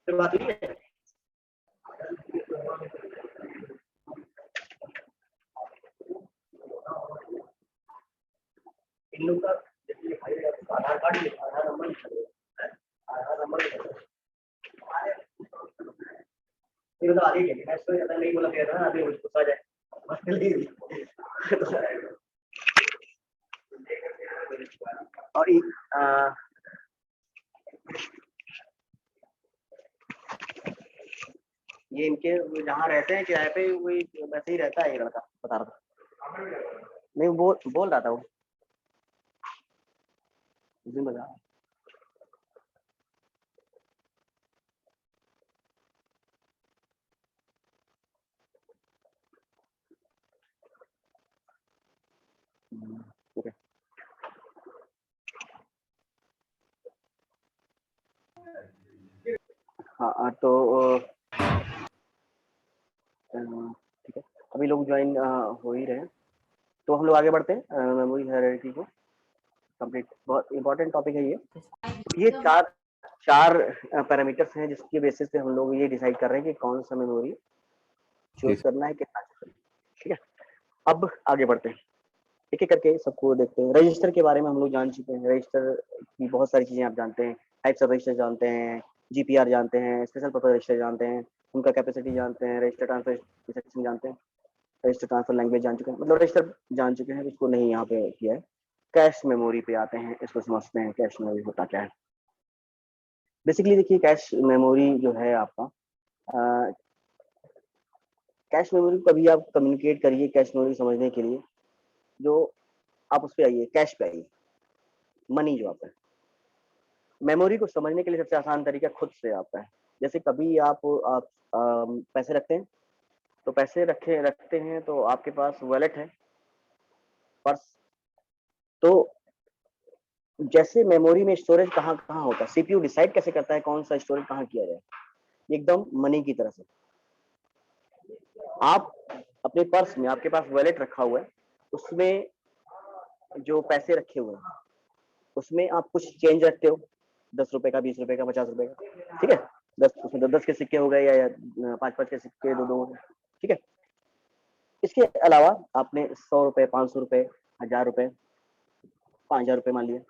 फिर बात हुई है इन लोग का, जैसे भाई आधार कार्ड, आधार नंबर, आधार नंबर फिर तो आगे मैं इसको ज्यादा नहीं बोला गया था, अभी गुस्सा आ जाए और ये इनके जहाँ रहते हैं किराए पे, वही वैसे ही रहता है ये लड़का, बता रहा था। नहीं बोल रहा था वो, बता। ठीक है, हाँ तो ठीक है, अभी लोग ज्वाइन हो ही रहे हैं, तो हम लोग आगे बढ़ते हैं मेमोरी हायरार्की को कंप्लीट। बहुत इंपॉर्टेंट टॉपिक है ये। ये चार पैरामीटर्स हैं जिसके बेसिस पे हम लोग ये डिसाइड कर रहे हैं कि कौन सा मेमोरी चूज करना है, कितना चूज करना है। ठीक है, अब आगे बढ़ते हैं, एक एक करके सबको देखते हैं। रजिस्टर के बारे में हम लोग जान चुके हैं, रजिस्टर की बहुत सारी चीजें आप जानते हैं, टाइप्स ऑफ रजिस्टर जानते हैं, जीपीआर जानते हैं, स्पेशल पर्पस रजिस्टर जानते हैं, उनका कैपेसिटी जानते हैं, रजिस्टर ट्रांसफर इंस्ट्रक्शन जानते हैं, रजिस्टर ट्रांसफर लैंग्वेज जान चुके हैं, मतलब रजिस्टर जान चुके हैं, इसको नहीं यहाँ पे किया है। कैश मेमोरी पे आते हैं, इसको समझते हैं कैश मेमोरी होता क्या है। बेसिकली देखिए, कैश मेमोरी जो है आपका, कैश मेमोरी को कभी आप कम्युनिकेट करिए कैश मेमोरी समझने के लिए, जो आप उस पर आइए, कैश पे आइए, मनी जो आता है। मेमोरी को समझने के लिए सबसे आसान तरीका खुद से आता है। जैसे कभी आप पैसे रखते हैं, तो पैसे रखते हैं तो आपके पास वॉलेट है, पर्स, तो जैसे मेमोरी में स्टोरेज कहाँ कहाँ होता है, सीपीयू डिसाइड कैसे करता है कौन सा स्टोरेज कहाँ किया जाए, एकदम मनी की तरह से। आप अपने पर्स में, आपके पास वॉलेट रखा हुआ है, उसमें जो पैसे रखे हुए हैं उसमें आप कुछ चेंज रखते हो, 10 रुपए का, 20 रुपए का, 50 रुपए का, ठीक है, 10 उसमें 10 के सिक्के हो गए या 5 के सिक्के, दो, ठीक है। इसके अलावा आपने 100 रुपए, 500 रुपए, 1000 रुपए, 5000 रुपए मान लिया,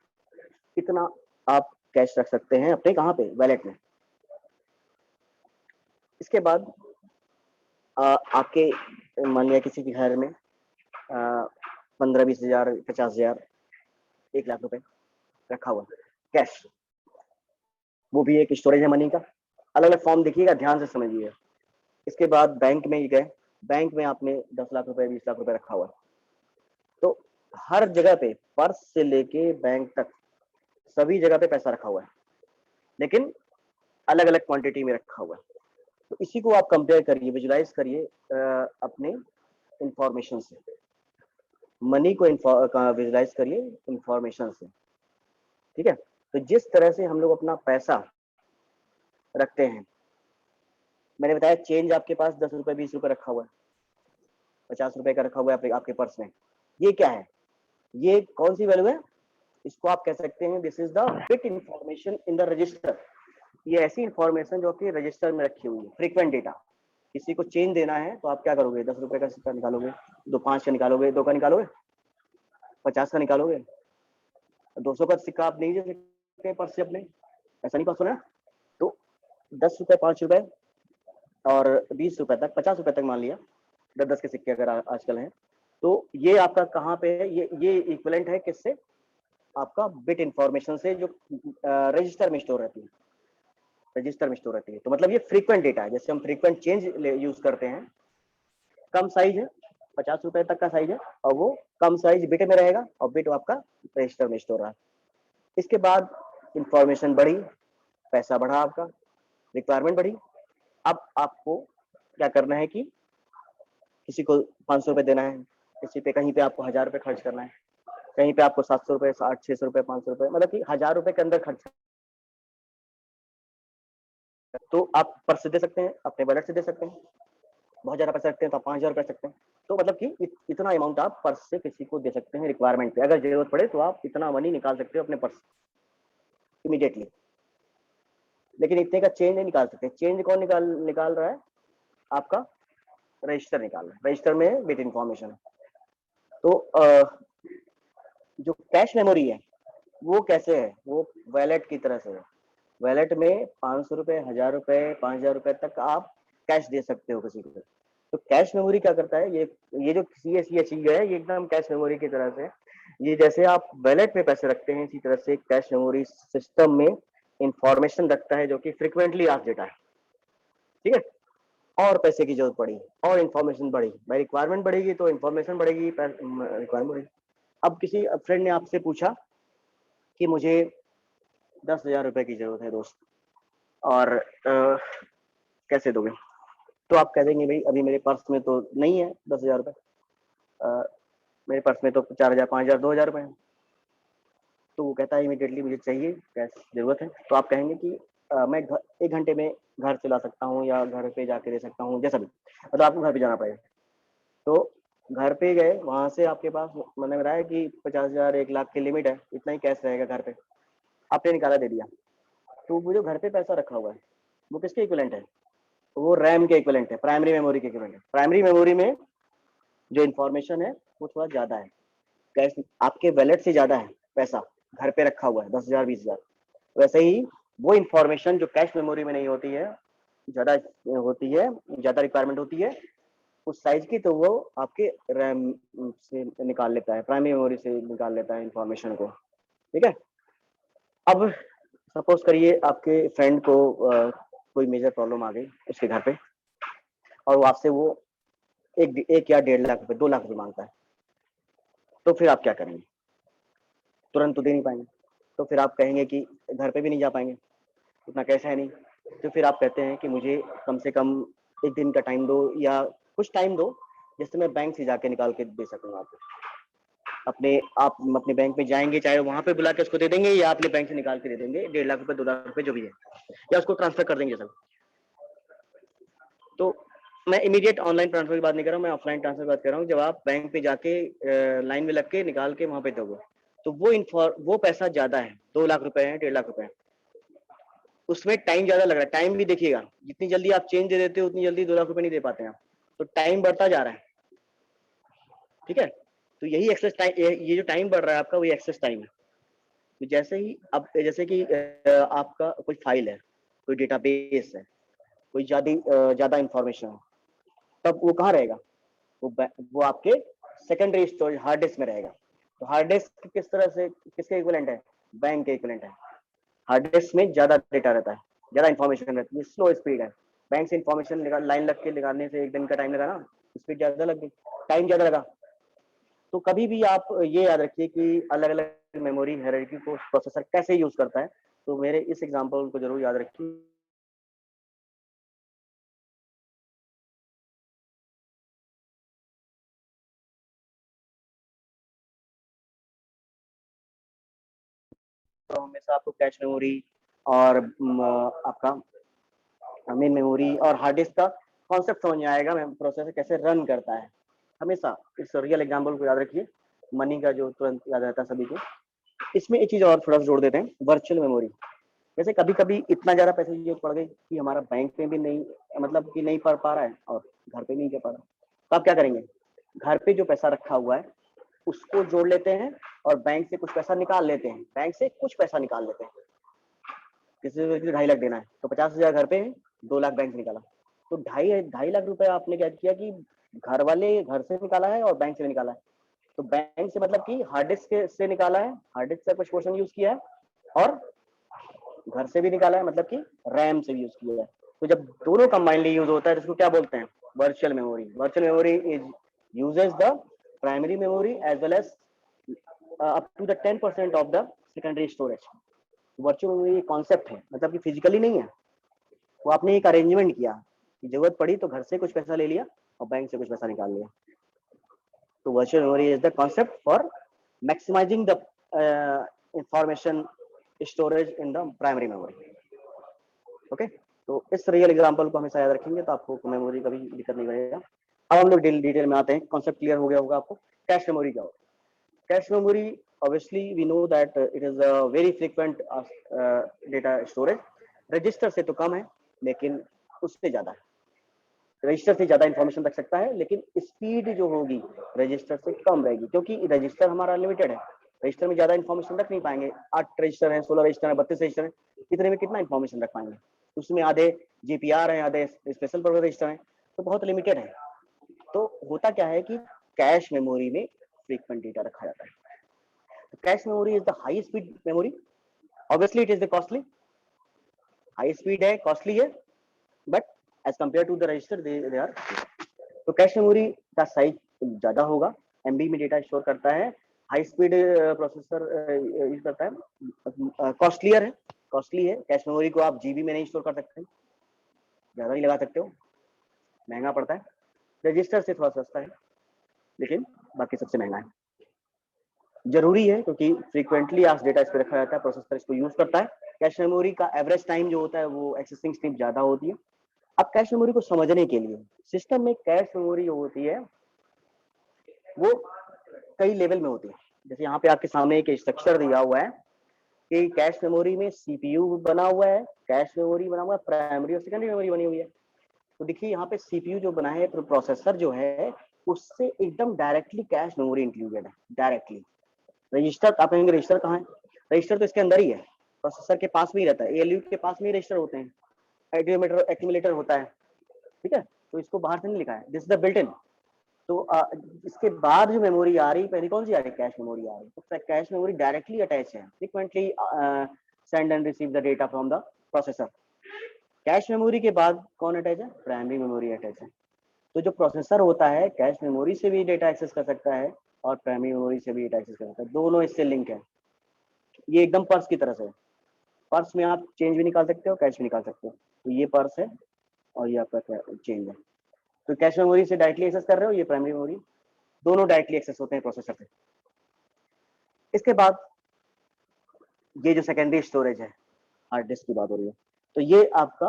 इतना आप कैश रख सकते हैं अपने कहाँ पे, वॉलेट में। इसके बाद आपके मान लिया किसी के घर में 15-20 हजार, 50 हजार, 1 लाख रुपए रखा हुआ कैश, वो भी एक स्टोरेज है मनी का। अलग अलग फॉर्म देखिएगा, ध्यान से समझिए। इसके बाद बैंक में गए, बैंक में आपने 10 लाख रुपए, 20 लाख रुपए रखा हुआ है, तो हर जगह पे, पर्स से लेके बैंक तक, सभी जगह पे पैसा रखा हुआ है, लेकिन अलग अलग क्वांटिटी में रखा हुआ है। तो इसी को आप कंपेयर करिए, विजुलाइज करिए अपने इंफॉर्मेशन से, मनी को विजुलाइज करिए इंफॉर्मेशन से, ठीक है। तो जिस तरह से हम लोग अपना पैसा रखते हैं, मैंने बताया चेंज आपके पास 10 रुपए, 20 रुपए रखा हुआ है, 50 रुपए का रखा हुआ है आपके पर्स में, ये क्या है, ये कौन सी वैल्यू है, इसको आप कह सकते हैं this is the bit information in the register. ये ऐसी इंफॉर्मेशन जो कि रजिस्टर में रखी हुई है, फ्रीक्वेंट डेटा। किसी को चेंज देना है तो आप क्या करोगे, 10 रुपए का सिक्का निकालोगे, 5 का निकालोगे, 2 का निकालोगे, 50 का निकालोगे, 200 का सिक्का आप नहीं दे सकते पर्स से अपने, ऐसा नहीं पॉसिबल है। तो 10 रुपए, 5 रुपए और 20 रुपए तक, 50 रुपए तक मान लिया, 10-10 के सिक्के अगर आजकल हैं, तो ये आपका कहाँ पे है, ये इक्विवेलेंट है किससे, आपका बिट इंफॉर्मेशन से, जो रजिस्टर में स्टोर रहती है, रजिस्टर में स्टोर रहती है। तो मतलब ये फ्रीक्वेंट डेटा है, जैसे हम फ्रीक्वेंट चेंज यूज करते हैं, कम साइज है, 50 रुपए तक का साइज है, और वो कम साइज बिट में रहेगा, और बिट आपका रजिस्टर में स्टोर रहा। इसके बाद इंफॉर्मेशन बढ़ी, पैसा बढ़ा, आपका रिक्वायरमेंट बढ़ी। अब आपको क्या करना है कि किसी को 500 रुपए देना है, किसी पे, कहीं पे आपको 1000 रुपए खर्च करना है, कहीं पे आपको 700 रुपए, 600 रुपए, 500 रुपए, मतलब कि 1000 रुपए के अंदर खर्च। तो आप पर्स से दे सकते हैं, अपने वॉलेट से दे सकते हैं, बहुत ज्यादा पैसा रखते हैं तो आप 5000 रुपए सकते हैं। तो मतलब कि इतना अमाउंट आप पर्स से किसी को दे सकते हैं रिक्वायरमेंट पे, अगर जरूरत पड़े तो आप इतना मनी निकाल सकते हो अपने पर्स इमीडिएटली। लेकिन इतने का चेंज नहीं निकाल सकते। चेंज कौन निकाल रहा है? आपका रजिस्टर निकाल रहा है, रजिस्टर में बिट इंफॉर्मेशन। तो जो कैश मेमोरी है वो कैसे है? वो वैलेट की तरह से है। वैलेट में 500 रुपए, 1000 रुपए, 5000 रुपए तक आप कैश दे सकते हो किसी को। तो कैश मेमोरी क्या करता है? ये जो ये चीज है, ये एकदम कैश मेमोरी की तरह से, ये जैसे आप वैलेट में पैसे रखते हैं, इसी तरह से कैश मेमोरी सिस्टम में इंफॉर्मेशन रखता है जो कि फ्रिक्वेंटली आप डेटा है। ठीक है? और पैसे की जरूरत पड़ी और इन्फॉर्मेशन बढ़ी, भाई रिक्वायरमेंट बढ़ेगी तो इन्फॉर्मेशन बढ़ेगी, रिक्वायरमेंट बढ़ेगी। अब किसी फ्रेंड ने आपसे पूछा कि मुझे 10,000 रुपए की जरूरत है दोस्त, और कैसे दोगे? तो आप कह देंगे भाई अभी मेरे पर्स में तो नहीं है 10,000 रुपए, मेरे पर्स में तो 4,000, 5,000, 2,000 रुपए है। तो वो कहता है इमीडिएटली मुझे चाहिए, कैश जरूरत है। तो आप कहेंगे कि मैं 1 घंटे में घर से ला सकता हूँ या घर पे जाके दे सकता हूँ, जैसा भी, मतलब आपको घर पे जाना पड़ेगा। तो घर पे गए, वहां से आपके पास, मैंने बताया कि 50,000, 1 लाख की लिमिट है, इतना ही कैश रहेगा घर पे, आपने निकाला दे दिया। तो वो जो घर पे पैसा रखा हुआ है वो किसके इक्विवेलेंट है? वो रैम के इक्विवेलेंट है, प्राइमरी मेमोरी के इक्विवेलेंट है। प्राइमरी मेमोरी में जो इन्फॉर्मेशन है वो थोड़ा ज्यादा है, कैश आपके वैलेट से ज्यादा है, पैसा घर पे रखा हुआ है 10,000, 20,000। वैसे ही वो इन्फॉर्मेशन जो कैश मेमोरी में नहीं होती है, ज्यादा होती है, ज्यादा रिक्वायरमेंट होती है उस साइज की, तो वो आपके रैम से निकाल लेता है, प्राइमरी मेमोरी से निकाल लेता है इन्फॉर्मेशन को। ठीक है? अब सपोज करिए आपके फ्रेंड को कोई मेजर प्रॉब्लम आ गई उसके घर पे, और वो आपसे वो एक या 1.5 लाख रुपए, 2 लाख रुपए मांगता है। तो फिर आप क्या करेंगे? तुरंत तो दे नहीं पाएंगे। तो फिर आप कहेंगे कि घर पे भी नहीं जा पाएंगे, उतना कैश है नहीं। तो फिर आप कहते हैं कि मुझे कम से कम 1 दिन का टाइम दो, या कुछ टाइम दो जिससे मैं बैंक से जाके निकाल के दे सकूंगा आपको। आप अपने बैंक में जाएंगे, चाहे वहां पे बुला के उसको दे देंगे या अपने बैंक से निकाल के दे देंगे, 1.5 लाख रुपए, 2 लाख रुपए जो भी है, या उसको ट्रांसफर कर देंगे सब। तो मैं इमीडिएट ऑनलाइन ट्रांसफर की बात नहीं कर रहा हूँ, मैं ऑफलाइन ट्रांसफर की बात कर रहा हूँ। जब आप बैंक पे जाके लाइन में लग के निकाल के वहां पे दोगे, तो वो पैसा ज्यादा है, 2 लाख रुपए है, 1.5 लाख रुपए है, उसमें टाइम ज्यादा लग रहा है। टाइम भी देखिएगा, जितनी जल्दी आप चेंज दे देते हो उतनी जल्दी 2 लाख रुपए नहीं दे पाते हैं आप, तो टाइम बढ़ता जा रहा है। ठीक है? तो यही एक्सेस टाइम, ये जो टाइम बढ़ रहा है आपका, वही एक्सेस टाइम है। तो जैसे ही अब, जैसे कि आपका कोई फाइल है, कोई डेटाबेस है, कोई ज्यादा इंफॉर्मेशन है, तब वो कहाँ रहेगा? वो आपके सेकेंडरी स्टोरेज हार्ड डिस्क में रहेगा। तो हार्ड डिस्क किस तरह से, किसके इक्विवेलेंट है? बैंक के इक्विवेलेंट है। हार्ड डिस्क में ज्यादा डेटा रहता है, ज्यादा इंफॉर्मेशन रहती है, स्लो स्पीड है। बैंक से इंफॉर्मेशन लाइन लग के निकालने से 1 दिन का टाइम लगा ना, स्पीड ज्यादा लग गई, टाइम ज्यादा लगा। तो कभी भी आप ये याद रखिए कि अलग अलग मेमोरी हायरार्की को प्रोसेसर कैसे यूज करता है। तो मेरे इस एग्जांपल को जरूर याद रखिए। तो हमेशा आपको कैश मेमोरी और आपका मेन मेमोरी और हार्ड डिस्क का कॉन्सेप्ट समझ में आएगा, प्रोसेसर कैसे रन करता है। हमेशा इस रियल एग्जांपल को याद रखिए, मनी का जो तुरंत याद रहता है सभी को। इसमें एक चीज और थोड़ा सा जोड़ देते हैं, वर्चुअल मेमोरी। जैसे कभी कभी इतना ज्यादा पैसे की जरूरत पड़ गई कि हमारा बैंक में भी नहीं, मतलब कि नहीं पड़ पा रहा है और घर पे नहीं कर पा रहा, तो आप क्या करेंगे? घर पे जो पैसा रखा हुआ है उसको जोड़ लेते हैं और बैंक से कुछ पैसा निकाल लेते हैं, बैंक से कुछ पैसा निकाल लेते हैं। किसी को 2.5 लाख देना है तो 50,000 घर पे है, 2 लाख बैंक से निकाला। तो 2.5 लाख रुपए आपने क्या किया कि घर वाले घर से निकाला है और बैंक से भी निकाला है। तो बैंक से मतलब कि हार्ड डिस्क से निकाला है, हार्ड डिस्क से कुछ पोर्शन यूज किया है, और घर से भी निकाला है मतलब कि रैम से भी यूज किया है। तो जब दोनों कंबाइनली यूज होता है तो इसको क्या बोलते हैं? Virtual memory. Virtual memory is uses the primary memory as well as up to the 10% of the secondary storage. Virtual memory concept है, मतलब कि फिजिकली नहीं है, वो आपने एक अरेंजमेंट किया कि जरूरत पड़ी तो घर से कुछ पैसा ले लिया और बैंक से कुछ पैसा निकाल लिया। तो virtual memory is the concept for maximising the information storage in the primary memory. Okay? तो इस रियल एग्जांपल को हमेशा याद रखेंगे तो आपको मेमोरी का भी दिक्कत नहीं पड़ेगा। अब हम लोग डिटेल में आते हैं, कॉन्सेप्ट क्लियर हो गया होगा आपको। कैश मेमोरी क्या होता है? Cache memory, obviously we know that it is a very frequent data storage register से तो कम है लेकिन उससे ज्यादा है। रजिस्टर से ज्यादा इंफॉर्मेशन रख सकता है लेकिन स्पीड जो होगी रजिस्टर से कम रहेगी, क्योंकि रजिस्टर हमारा लिमिटेड है। रजिस्टर में ज्यादा इंफॉर्मेशन रख नहीं पाएंगे। 8 रजिस्टर है, 16 रजिस्टर है, 32 रजिस्टर है, इतने में कितना इंफॉर्मेशन रख पाएंगे? उसमें आधे जीपीआर है, आधे स्पेशल पर्पज रजिस्टर है, तो बहुत लिमिटेड है। तो होता क्या है कि कैश मेमोरी में फ्रीक्वेंट डेटा रखा जाता है। तो cache memory is the high speed memory, obviously it is the costly, high speed है, कॉस्टली है, but as compare to the register they are. तो कैश मेमोरी का साइज ज्यादा होगा, एमबी में डेटा स्टोर करता है, हाई स्पीड प्रोसेसर यूज करता है, कॉस्टलियर है, कॉस्टली है। कैश मेमोरी को आप जीबी में नहीं स्टोर कर सकते, ज्यादा नहीं लगा सकते हो, महंगा पड़ता है। रजिस्टर से थोड़ा सस्ता है लेकिन बाकी सबसे महंगा है। जरूरी है क्योंकि फ्रीक्वेंटली आज डेटा इस पर रखा जाता है, प्रोसेसर इसको यूज करता है। कैश मेमोरी का एवरेज टाइम जो होता है वो एक्सेसिंग स्पीड ज्यादा होती है। अब कैश मेमोरी को समझने के लिए सिस्टम में कैश मेमोरी जो होती है वो कई लेवल में होती है। जैसे यहाँ पे आपके सामने एक स्ट्रक्चर दिया हुआ है कि कैश मेमोरी में सीपीयू बना हुआ है, कैश मेमोरी बना हुआ है, प्राइमरी और सेकेंडरी मेमोरी बनी हुई है। तो देखिए यहाँ पे सीपीयू जो बना है, प्रोसेसर जो है उससे एकदम डायरेक्टली कैश मेमोरी इंक्लूडेड है, डायरेक्टली। रजिस्टर आप कहेंगे रजिस्टर कहाँ है? रजिस्टर तो इसके अंदर ही है, प्रोसेसर के पास में ही रहता है, एएलयू के पास में ही रजिस्टर होते हैं, एक्यूमुलेटर होता है, ठीक है। तो इसको बाहर से नहीं लिखा है, this is the built in. तो इसके बाद जो मेमोरी आ रही, पहले कौन सी आ रही है? कैश मेमोरी आ रही है। तो कैश मेमोरी डायरेक्टली अटैच है, frequently send and receive the data from the processor. Cache memory के बाद कौन अटैच है? प्राइमरी मेमोरी अटैच है। तो जो प्रोसेसर होता है कैश मेमोरी से भी डेटा एक्सेस कर सकता है और प्राइमरी मेमोरी से भी डेटा एक्सेस कर सकता है, दोनों इससे लिंक है। ये एकदम पर्स की तरह से है। पर्स में आप चेंज भी निकाल सकते हो, कैश भी निकाल सकते हो। तो ये पर्स है और ये आपका चेंज है। तो कैश मेमोरी से डायरेक्टली एक्सेस कर रहे हो, ये प्राइमरी मेमोरी, दोनों डायरेक्टली एक्सेस होते हैं प्रोसेसर से। इसके बाद ये जो सेकेंडरी स्टोरेज है, हार्ड डिस्क की बात हो रही है, तो ये आपका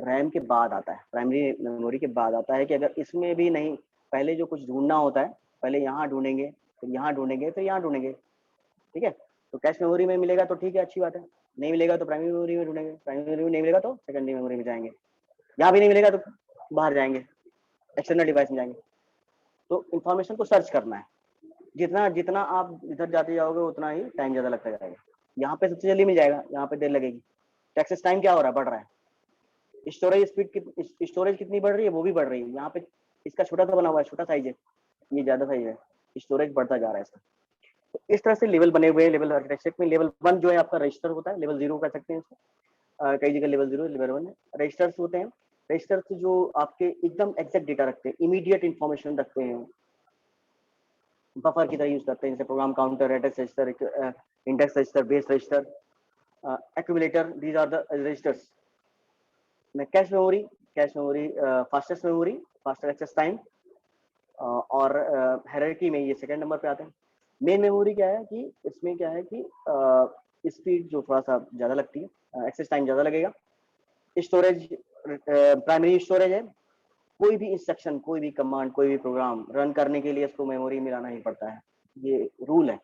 रैम के बाद आता है, प्राइमरी मेमोरी के बाद आता है। कि अगर इसमें भी नहीं, पहले जो कुछ ढूंढना होता है, पहले यहाँ ढूंढेंगे, फिर यहाँ ढूंढेंगे, फिर यहाँ ढूंढेंगे, ठीक है। तो कैश मेमोरी में मिलेगा तो ठीक है, अच्छी बात है। नहीं मिलेगा तो प्राइमरी मेमोरी में ढूंढेंगे, प्राइमरी मेमोरी में नहीं मिलेगा तो सेकेंडरी मेमोरी में जाएंगे, यहाँ भी नहीं मिलेगा तो बाहर जाएंगे, एक्सटर्नल डिवाइस में जाएंगे। तो इंफॉर्मेशन को सर्च करना है, जितना जितना आप इधर जाते जाओगे उतना ही टाइम ज्यादा लगता जाएगा। यहाँ पे सबसे जल्दी मिल जाएगा, यहाँ पे देर लगेगी। एक्सेस टाइम क्या हो रहा है? बढ़ रहा है। स्टोरेज स्पीड, स्टोरेज कितनी बढ़ रही है? वो भी बढ़ रही है। यहाँ पे इसका छोटा सा बना हुआ है, छोटा साइज है, ये ज्यादा साइज है, स्टोरेज बढ़ता जा रहा है इसका। तो इस तरह से लेवल बने हुए हैं। लेवल आर्किटेक्चर में लेवल 1 जो है आपका रजिस्टर होता है, लेवल 0 कह सकते हैं इसको, कई जगह लेवल 0 लेवल 1 है। रजिस्टर्स होते हैं, रजिस्टर्स जो आपके एकदम एग्जैक्ट डेटा रखते हैं, इमीडिएट इंफॉर्मेशन रखते हैं, बफर की तरह यूज करते हैं, जैसे program counter, address register, index register, base register, accumulator, these are the registers. Cache memory, fastest memory, faster access time, और हायरार्की में ये सेकंड नंबर पे आते हैं। मेन मेमोरी क्या है कि इसमें क्या है कि स्पीड जो थोड़ा सा ज्यादा लगती है, एक्सेस टाइम ज्यादा लगेगा। स्टोरेज प्राइमरी स्टोरेज है, कोई भी इंस्ट्रक्शन, कोई भी कमांड, कोई भी प्रोग्राम रन करने के लिए इसको मेमोरी में लाना ही पड़ता है, ये रूल है।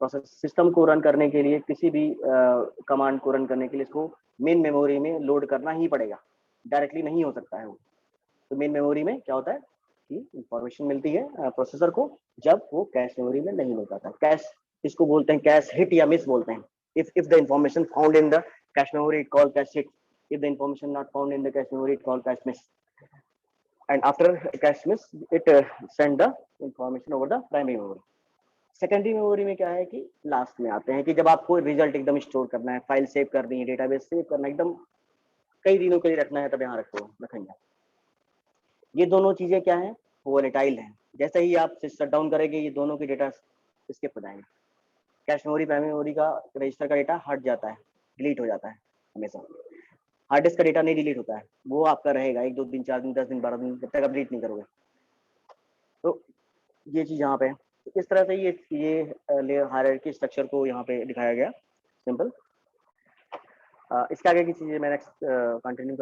प्रोसेस सिस्टम को रन करने के लिए, किसी भी कमांड को रन करने के लिए इसको मेन मेमोरी में लोड करना ही पड़ेगा, डायरेक्टली नहीं हो सकता है वो। तो मेन मेमोरी में क्या होता है कि इंफॉर्मेशन मिलती है प्रोसेसर को, जब वो कैश मेमोरी में नहीं मिल पाता। कैश इसको बोलते हैं, कैश हिट या मिस बोलते हैं। if the information found in the cache memory it called cache hit, if the information not found in the cache memory it called cache miss, and after cache miss it send the information over the primary memory. Secondary memory में क्या है कि last में आते हैं कि जब आपको रिजल्ट एकदम स्टोर करना है, फाइल सेव करनी है, डेटाबेस सेव करना है, एकदम कई दिनों के लिए रखना है, तब यहाँ रखेंगे। ये दोनों चीजें क्या है? वोलेटाइल है। जैसे ही आप शट डाउन करेंगे ये दोनों के डेटा स्किप हो जाएंगे। कैश मेमोरी, प्राइमरी मेमोरी का रजिस्टर का डेटा हट जाता है, डिलीट हो जाता है हमेशा। हार्ड डिस्क का डेटा नहीं डिलीट होता है, वो आपका रहेगा 1 2 दिन 4 दिन 10 दिन 12 दिन, जब तक आप डिलीट नहीं करोगे। तो ये चीज यहाँ पे है। इस तरह से ये हायरार्की स्ट्रक्चर को यहाँ पे दिखाया गया, सिंपल। इसके आगे की चीजें मैं नेक्स्ट कंटिन्यू